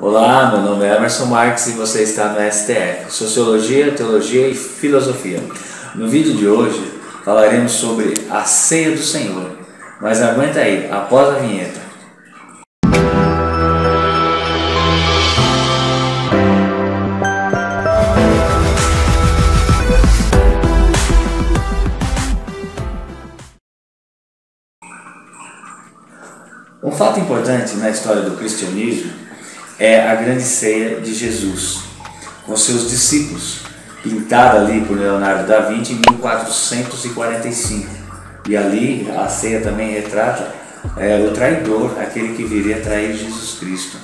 Olá, meu nome é Emerson Marques e você está no STF, Sociologia, Teologia e Filosofia. No vídeo de hoje falaremos sobre a Ceia do Senhor, mas aguenta aí, após a vinheta. Um fato importante na história do cristianismo é a grande ceia de Jesus, com seus discípulos, pintada ali por Leonardo da Vinci em 1445. E ali a ceia também retrata o traidor, aquele que viria trair Jesus Cristo.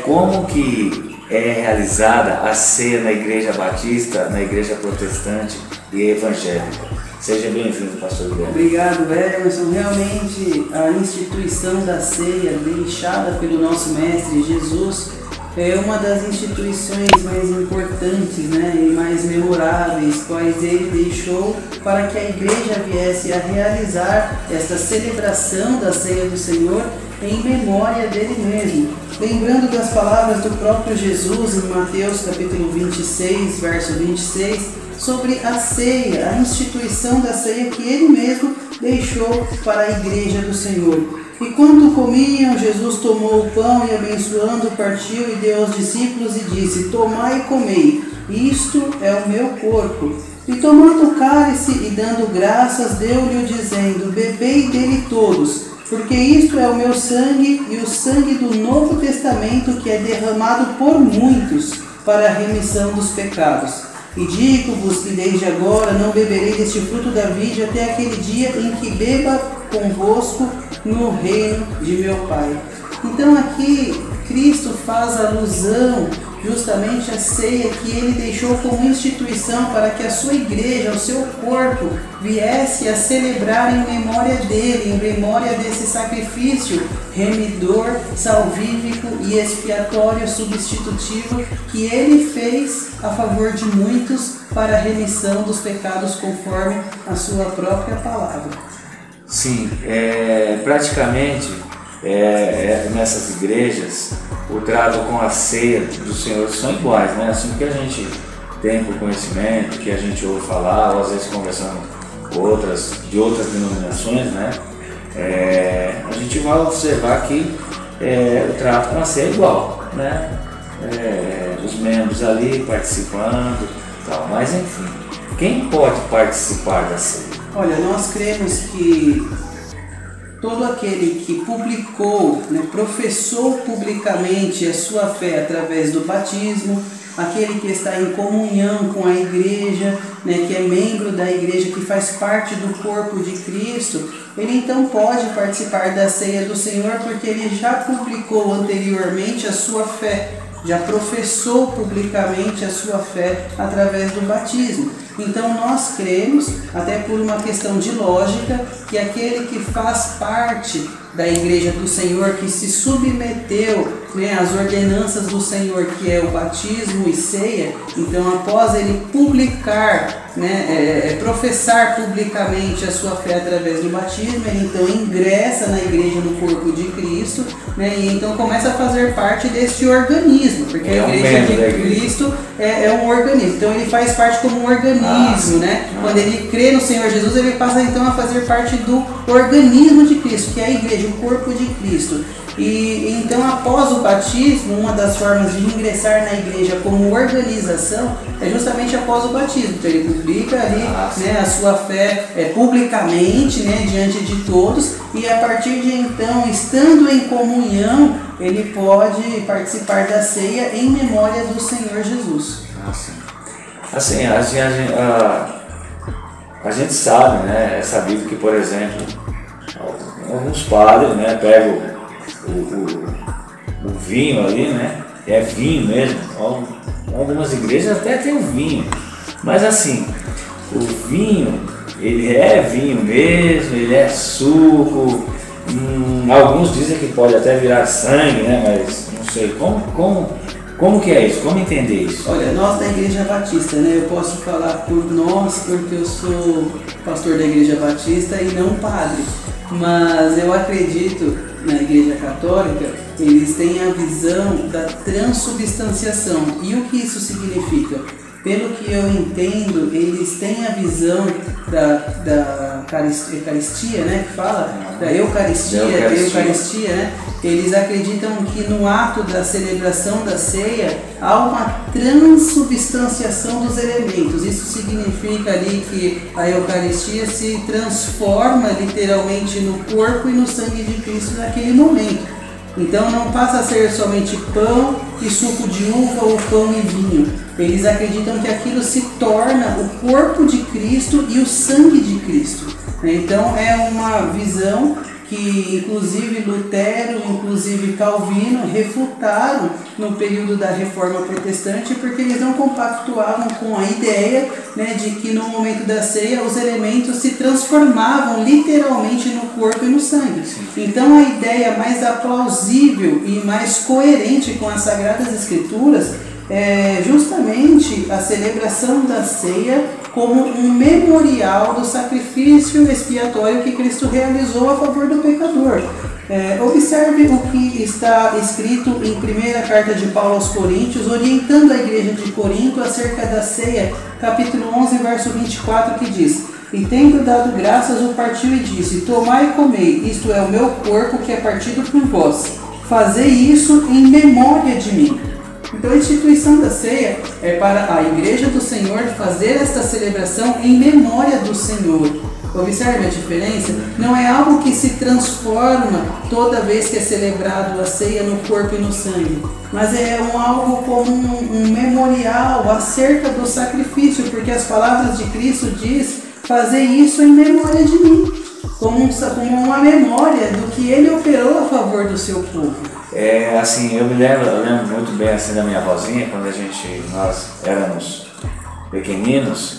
Como que é realizada a ceia na Igreja Batista, na Igreja Protestante e Evangélica? Seja bem-vindo, pastor Guilherme. Obrigado, Emerson. Realmente, a instituição da ceia deixada pelo nosso Mestre Jesus é uma das instituições mais importantes, e mais memoráveis, quais ele deixou para que a igreja viesse a realizar esta celebração da ceia do Senhor em memória dele mesmo. Lembrando das palavras do próprio Jesus em Mateus capítulo 26, verso 26, sobre a ceia, a instituição da ceia que ele mesmo deixou para a igreja do Senhor. E quando comiam, Jesus tomou o pão e abençoando partiu e deu aos discípulos e disse: tomai e comei, isto é o meu corpo. E tomando o cálice e dando graças, deu-lhe dizendo: bebei dele todos, porque isto é o meu sangue e o sangue do Novo Testamento que é derramado por muitos para a remissão dos pecados. E digo-vos que desde agora não beberei deste fruto da vide até aquele dia em que beba convosco no reino de meu Pai. Então aqui Cristo faz alusão justamente à ceia que ele deixou como instituição para que a sua igreja, o seu corpo, viesse a celebrar em memória dele, em memória desse sacrifício remidor, salvífico e expiatório substitutivo que ele fez a favor de muitos para a remissão dos pecados conforme a sua própria palavra. Sim, praticamente nessas igrejas o trato com a ceia do Senhor são iguais, né? Assim que a gente tem por conhecimento, que a gente ouve falar, ou às vezes conversando com de outras denominações, né? A gente vai observar que o trato com a ceia é igual, né? Os membros ali participando, tal. Mas enfim, quem pode participar da ceia? Olha, nós cremos que todo aquele que publicou, professou publicamente a sua fé através do batismo, aquele que está em comunhão com a igreja, que é membro da igreja, que faz parte do corpo de Cristo, ele então pode participar da ceia do Senhor, porque ele já publicou anteriormente a sua fé, já professou publicamente a sua fé através do batismo. Então nós cremos, até por uma questão de lógica, que aquele que faz parte da igreja do Senhor, que se submeteu às ordenanças do Senhor, que é o batismo e ceia, então após ele publicar, professar publicamente a sua fé através do batismo, ele então ingressa na igreja no corpo de Cristo, e então começa a fazer parte deste organismo, porque a igreja de Cristo é um organismo, então ele faz parte como um organismo, Quando ele crê no Senhor Jesus, ele passa então a fazer parte do organismo de Cristo, que é a igreja, o corpo de Cristo. E então, após o batismo, uma das formas de ingressar na igreja como organização é justamente após o batismo. Então ele publica ali a sua fé publicamente, diante de todos, e a partir de então, estando em comunhão, ele pode participar da ceia em memória do Senhor Jesus. Assim, a gente sabe, é sabido que, por exemplo, alguns padres, pegam o vinho ali, é vinho mesmo. Algumas igrejas até tem o vinho, mas assim, o vinho, ele é vinho mesmo, ele é suco. Alguns dizem que pode até virar sangue, mas não sei como que é isso, como entender isso? Olha, nós da Igreja Batista, eu posso falar por nós porque eu sou pastor da Igreja Batista e não padre, mas eu acredito na Igreja Católica eles têm a visão da transubstanciação. E o que isso significa? Pelo que eu entendo, eles têm a visão da Eucaristia, né, que fala, da Eucaristia, né? Eles acreditam que no ato da celebração da ceia há uma transubstanciação dos elementos. Isso significa ali que a Eucaristia se transforma literalmente no corpo e no sangue de Cristo naquele momento. Então não passa a ser somente pão e suco de uva ou pão e vinho. Eles acreditam que aquilo se torna o corpo de Cristo e o sangue de Cristo. Então é uma visão que inclusive Lutero, inclusive Calvino refutaram no período da Reforma Protestante, porque eles não compactuavam com a ideia, né, de que no momento da ceia os elementos se transformavam literalmente no corpo e no sangue. Então a ideia mais plausível e mais coerente com as Sagradas Escrituras é justamente a celebração da ceia como um memorial do sacrifício expiatório que Cristo realizou a favor do pecador. Observe o que está escrito em 1ª carta de Paulo aos Coríntios, orientando a igreja de Corinto acerca da ceia, capítulo 11, verso 24, que diz: "E tendo dado graças, o partiu e disse: Tomai e comei, isto é o meu corpo que é partido por vós. Fazei isso em memória de mim." Então a instituição da ceia é para a igreja do Senhor fazer esta celebração em memória do Senhor. Observe a diferença? Não é algo que se transforma toda vez que é celebrado a ceia no corpo e no sangue, mas é algo como um memorial acerca do sacrifício, porque as palavras de Cristo diz: fazer isso em memória de mim, como uma memória do que Ele operou a favor do seu povo. Assim, eu lembro muito bem assim da minha avózinha, quando nós éramos pequeninos,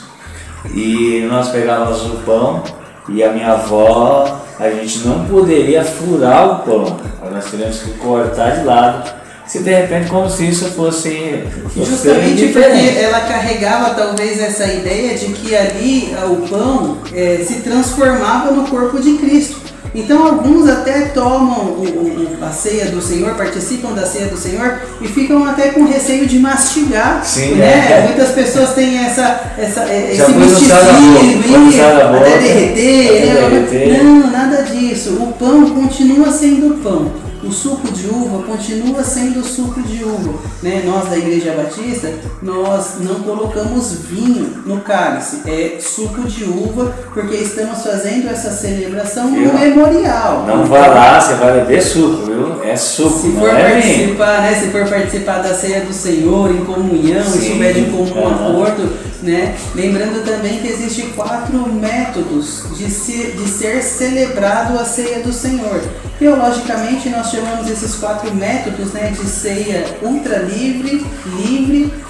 e nós pegávamos o pão e a minha avó, a gente não poderia furar o pão, nós teríamos que cortar de lado, se de repente como se isso fosse justamente porque ela carregava talvez essa ideia de que ali o pão se transformava no corpo de Cristo. Então alguns até tomam a ceia do Senhor, participam da ceia do Senhor e ficam até com receio de mastigar. Sim, né? Muitas pessoas têm esse misticismo, até derreter. Não, nada disso. O pão continua sendo pão. O suco de uva continua sendo suco de uva, né? Nós da Igreja Batista, nós não colocamos vinho no cálice, é suco de uva, porque estamos fazendo essa celebração no memorial. Não vá lá, você vai beber suco, viu? É suco, se for participar, né? Se for participar da ceia do Senhor em comunhão, estiver de comum acordo, né? Lembrando também que existem 4 métodos de ser celebrado a ceia do Senhor. Teologicamente, nós chamamos esses 4 métodos, né, de ceia ultra livre,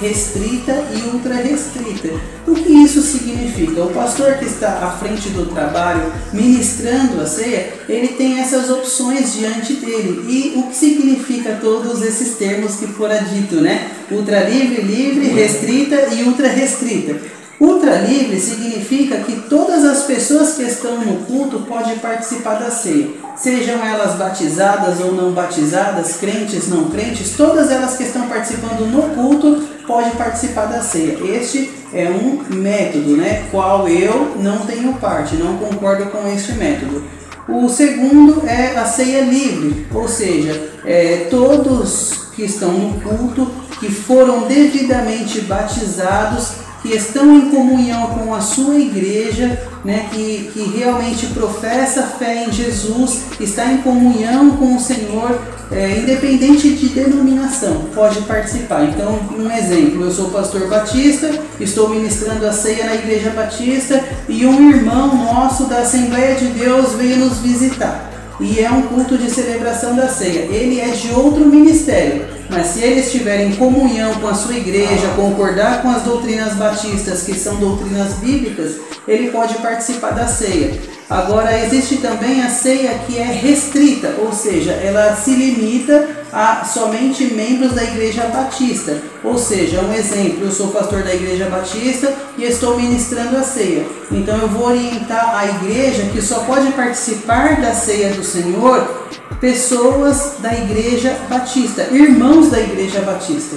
restrita e ultra restrita. O que isso significa? O pastor que está à frente do trabalho, ministrando a ceia, ele tem essas opções diante dele. E o que significa todos esses termos que fora dito, né? Ultra livre, restrita e ultra restrita. Ultra livre significa que todas as pessoas que estão no culto podem participar da ceia. Sejam elas batizadas ou não batizadas, crentes, não crentes, todas elas que estão participando no culto podem participar da ceia. Este é um método, né, qual eu não tenho parte, não concordo com este método. O segundo é a ceia livre, ou seja, todos que estão no culto, que foram devidamente batizados, que estão em comunhão com a sua igreja, né, que realmente professa fé em Jesus, está em comunhão com o Senhor, independente de denominação, pode participar. Então, um exemplo, eu sou pastor batista, estou ministrando a ceia na igreja batista e um irmão nosso da Assembleia de Deus veio nos visitar. E é um culto de celebração da ceia. Ele é de outro ministério, mas se ele estiver em comunhão com a sua igreja, concordar com as doutrinas batistas, que são doutrinas bíblicas, ele pode participar da ceia. Agora, existe também a ceia que é restrita, ou seja, ela se limita a somente membros da Igreja Batista. Ou seja, um exemplo, eu sou pastor da Igreja Batista e estou ministrando a ceia. Então eu vou orientar a igreja que só pode participar da ceia do Senhor pessoas da Igreja Batista, irmãos da Igreja Batista.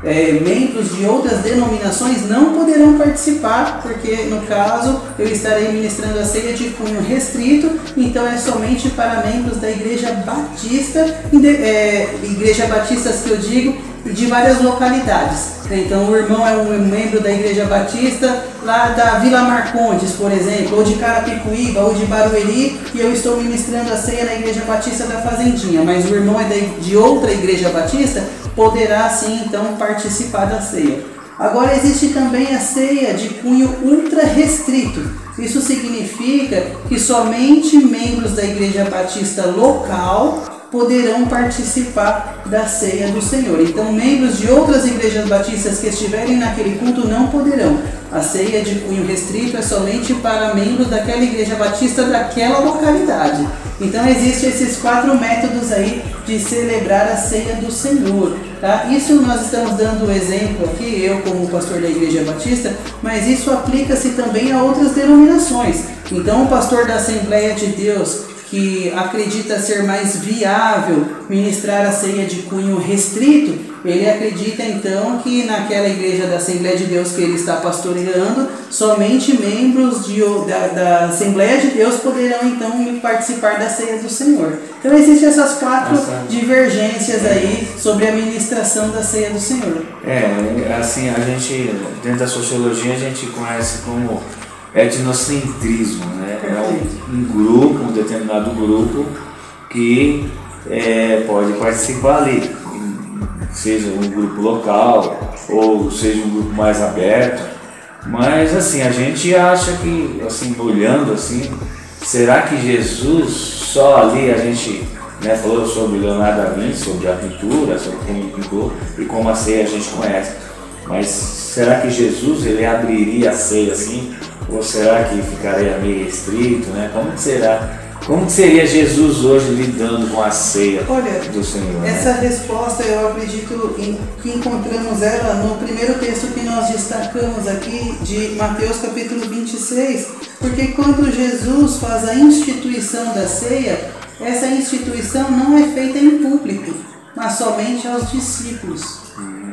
Membros de outras denominações não poderão participar, porque no caso eu estarei ministrando a ceia de cunho restrito, então é somente para membros da Igreja Batista, Igreja Batistas que eu digo, de várias localidades. Então o irmão é um membro da Igreja Batista lá da Vila Marcondes, por exemplo, ou de Carapicuíba, ou de Barueri, e eu estou ministrando a ceia na Igreja Batista da Fazendinha, mas o irmão é de outra Igreja Batista, poderá sim então participar da ceia. Agora existe também a ceia de cunho ultra restrito. Isso significa que somente membros da Igreja Batista local poderão participar da ceia do Senhor. Então, membros de outras igrejas batistas que estiverem naquele culto não poderão. A ceia de cunho restrito é somente para membros daquela igreja batista daquela localidade. Então, existem esses 4 métodos aí de celebrar a ceia do Senhor. Tá? Isso nós estamos dando o exemplo aqui, eu como pastor da Igreja Batista, mas isso aplica-se também a outras denominações. Então, o pastor da Assembleia de Deus, que acredita ser mais viável ministrar a ceia de cunho restrito, ele acredita então que naquela igreja da Assembleia de Deus que ele está pastoreando, somente membros da Assembleia de Deus poderão então participar da ceia do Senhor. Então existem essas 4 divergências aí sobre a ministração da ceia do Senhor. Assim, a gente, dentro da sociologia, a gente conhece como etnocentrismo, né? É um grupo, um determinado grupo que pode participar ali, seja um grupo local ou seja um grupo mais aberto, mas assim, a gente acha que, assim, olhando assim, será que Jesus só ali a gente falou sobre Leonardo da Vinci, sobre a pintura, sobre como pintou e como a ceia a gente conhece, mas será que Jesus ele abriria a ceia assim? Ou será que ficaria meio restrito, né? Como seria Jesus hoje lidando com a ceia do Senhor? Essa resposta eu acredito que encontramos ela no primeiro texto que nós destacamos aqui de Mateus capítulo 26, porque quando Jesus faz a instituição da ceia, essa instituição não é feita em público, mas somente aos discípulos.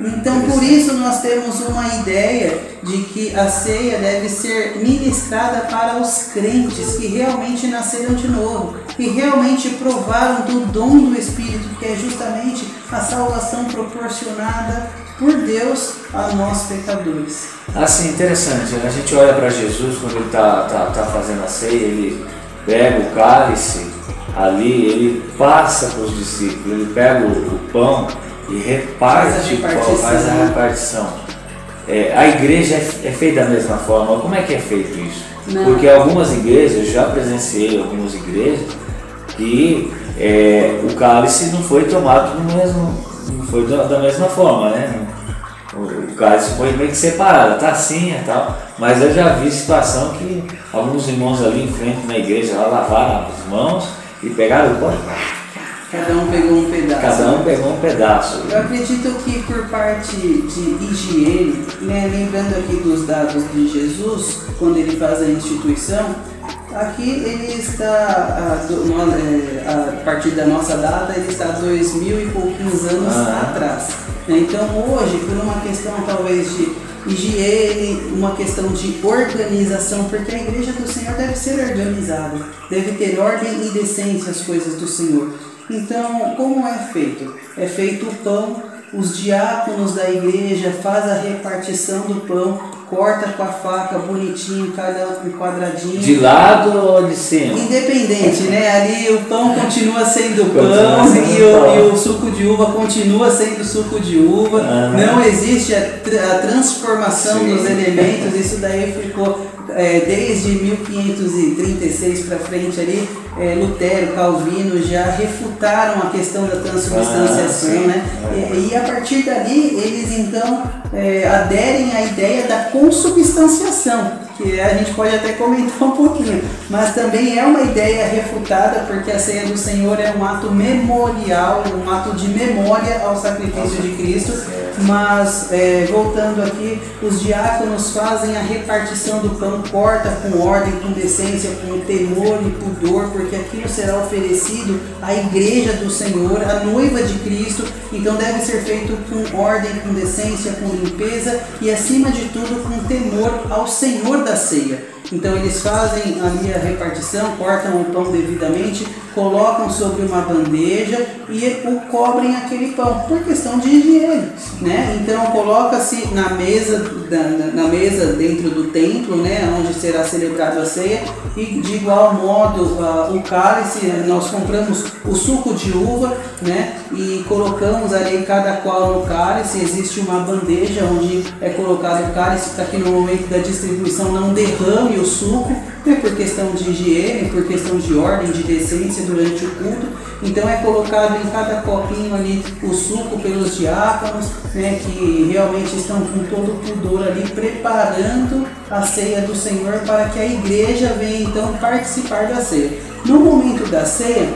Então, por isso nós temos uma ideia de que a ceia deve ser ministrada para os crentes que realmente nasceram de novo, que realmente provaram do dom do Espírito, que é justamente a salvação proporcionada por Deus a nós pecadores. Assim, interessante, a gente olha para Jesus quando ele está fazendo a ceia, ele pega o cálice ali, ele passa para os discípulos, ele pega o pão e reparte, faz a repartição. A igreja é feita da mesma forma. Como é que é feito isso? Não. Porque algumas igrejas, eu já presenciei algumas igrejas que o cálice não foi tomado não foi da mesma forma, né? O cálice foi meio que separado, a tacinha e tal. Mas eu já vi situação que alguns irmãos ali em frente na igreja lá lavaram as mãos e pegaram o pão. Cada um pegou um pedaço. Cada um pegou um pedaço. Eu acredito que por parte de higiene, lembrando aqui dos dados de Jesus, quando ele faz a instituição, aqui ele está, a partir da nossa data, ele está 2000 e pouquinhos anos atrás. Então hoje, por uma questão talvez de higiene, uma questão de organização, porque a igreja do Senhor deve ser organizada, deve ter ordem e decência as coisas do Senhor. Então, como é feito? É feito o pão, os diáconos da igreja fazem a repartição do pão, corta com a faca bonitinho, cada um quadradinho. De lado ou de cima? Independente, né? Ali o pão continua sendo pão e o suco de uva continua sendo suco de uva. Não existe a transformação dos elementos, isso daí ficou desde 1536 para frente ali. Lutero, Calvino já refutaram a questão da transubstanciação, né? E a partir dali eles então aderem à ideia da consubstanciação, que a gente pode até comentar um pouquinho, mas também é uma ideia refutada, porque a ceia do Senhor é um ato memorial, um ato de memória ao sacrifício de Cristo. Mas voltando aqui, os diáconos fazem a repartição do pão, corta com ordem, com decência, com temor e pudor, porque aquilo será oferecido à igreja do Senhor, à noiva de Cristo. Então deve ser feito com ordem, com decência, com limpeza e acima de tudo com temor ao Senhor da ceia. Então eles fazem ali a repartição, cortam o pão devidamente, colocam sobre uma bandeja e o cobrem aquele pão, por questão de higiene, né? Então coloca-se na mesa dentro do templo, né, onde será celebrada a ceia, e de igual modo o cálice, nós compramos o suco de uva, né, e colocamos ali cada qual no cálice. Existe uma bandeja onde é colocado o cálice para que no momento da distribuição não derrame o suco, né, por questão de higiene, por questão de ordem, de decência durante o culto. Então é colocado em cada copinho ali o suco pelos diáconos, né, que realmente estão com todo o pudor ali preparando a ceia do Senhor para que a igreja venha então participar da ceia. No momento da ceia,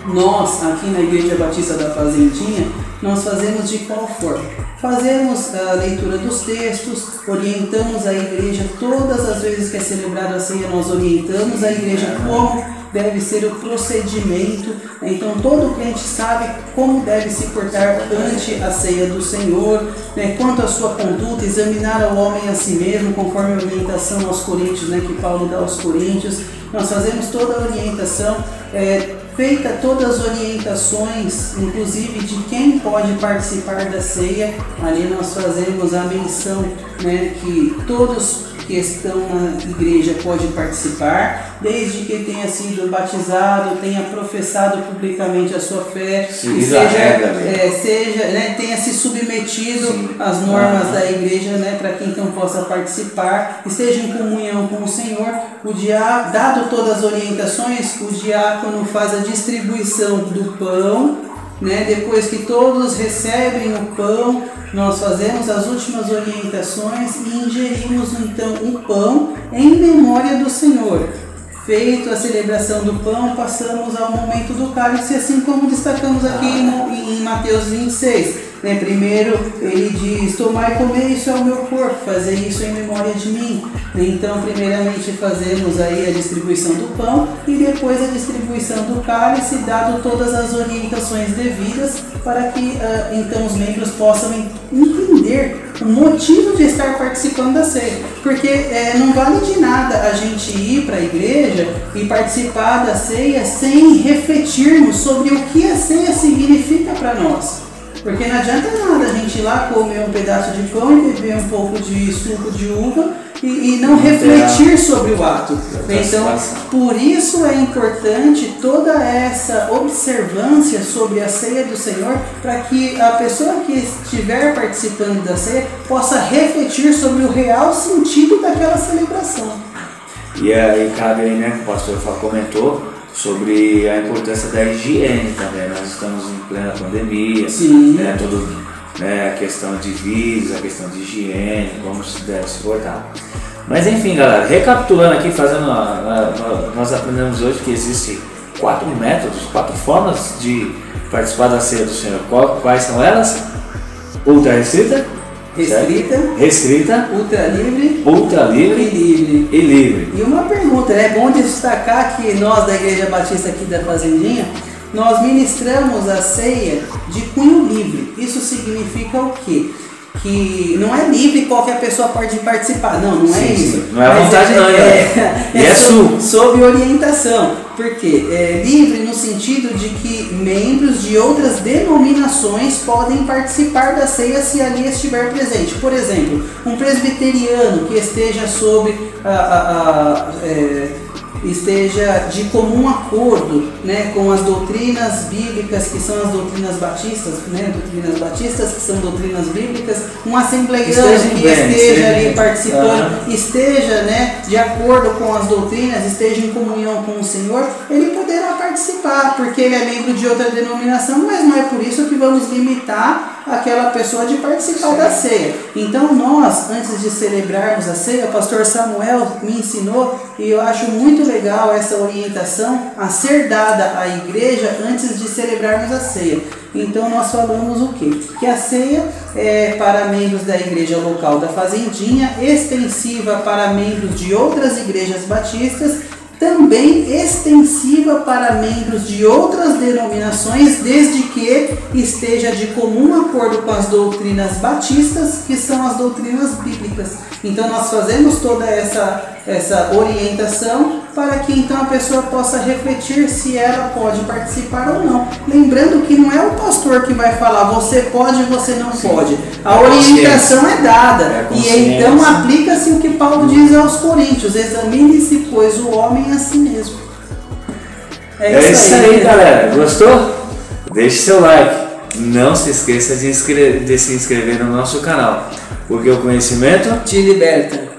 nós aqui na Igreja Batista da Fazendinha, nós fazemos de qual forma? Fazemos a leitura dos textos, orientamos a igreja todas as vezes que é celebrada a ceia, nós orientamos a igreja como deve ser o procedimento. Então todo crente sabe como deve se portar ante a ceia do Senhor, né? Quanto à sua conduta, examinar ao homem a si mesmo, conforme a orientação aos Coríntios, né, que Paulo dá aos Coríntios. Nós fazemos toda a orientação, feita todas as orientações, inclusive de quem pode participar da ceia. Ali nós fazemos a menção, né, que todos que estão na igreja podem participar, desde que tenha sido batizado, tenha professado publicamente a sua fé, tenha se submetido às normas da igreja, né, para que então possa participar, esteja em comunhão com o Senhor. Dado todas as orientações, o diácono faz a distribuição do pão, né? Depois que todos recebem o pão, nós fazemos as últimas orientações e ingerimos então o pão em memória do Senhor. Feito a celebração do pão, passamos ao momento do cálice, assim como destacamos aqui em Mateus 26. Né? Primeiro ele diz: tomai e comer, isso é o meu corpo, fazer isso em memória de mim. Então primeiramente fazemos aí a distribuição do pão e depois a distribuição do cálice, dado todas as orientações devidas para que então os membros possam entender o motivo de estar participando da ceia. Porque não vale de nada a gente ir para a igreja e participar da ceia sem refletirmos sobre o que a ceia significa para nós. Porque não adianta nada a gente ir lá comer um pedaço de pão e beber um pouco de suco de uva e não refletir sobre o ato. Então, por isso é importante toda essa observância sobre a ceia do Senhor, para que a pessoa que estiver participando da ceia possa refletir sobre o real sentido daquela celebração. E aí cabe aí, né, que o pastor comentou sobre a importância da higiene também. Nós estamos em plena pandemia, né, a questão de vírus, a questão de higiene, como se deve se portar. Mas enfim, galera, recapitulando aqui, nós aprendemos hoje que existem 4 métodos, 4 formas de participar da ceia do Senhor. Quais são elas? Ultra restrita, ultra livre e livre. E uma pergunta, é bom destacar que nós da Igreja Batista aqui da Fazendinha, nós ministramos a ceia de cunho livre. Isso significa o quê? Que não é livre, qualquer pessoa pode participar. Não é isso. Não é à vontade, não. É sob orientação. Por quê? É livre no sentido de que membros de outras denominações podem participar da ceia se ali estiver presente. Por exemplo, um presbiteriano que esteja sob esteja de comum acordo, né, com as doutrinas bíblicas, que são as doutrinas batistas, né, doutrinas batistas que são doutrinas bíblicas, um assembleiano que esteja ali participando, esteja, né, de acordo com as doutrinas, esteja em comunhão com o Senhor, ele poderá participar, porque ele é membro de outra denominação, mas não é por isso que vamos limitar aquela pessoa de participar da ceia. Então nós, antes de celebrarmos a ceia, o pastor Samuel me ensinou, e eu acho muito legal essa orientação a ser dada à igreja antes de celebrarmos a ceia. Então nós falamos o quê? Que a ceia é para membros da igreja local da Fazendinha, extensiva para membros de outras igrejas batistas, também extensiva para membros de outras denominações, desde que esteja de comum acordo com as doutrinas batistas, que são as doutrinas bíblicas. Então nós fazemos toda essa orientação para que então a pessoa possa refletir se ela pode participar ou não. Lembrando que não é o pastor que vai falar você pode e você não pode. A orientação é dada. E então aplica-se o que Paulo diz aos Coríntios: examine-se, pois, o homem a si mesmo. É isso aí, galera. Gostou? Deixe seu like. Não se esqueça de se inscrever no nosso canal, porque o conhecimento te liberta.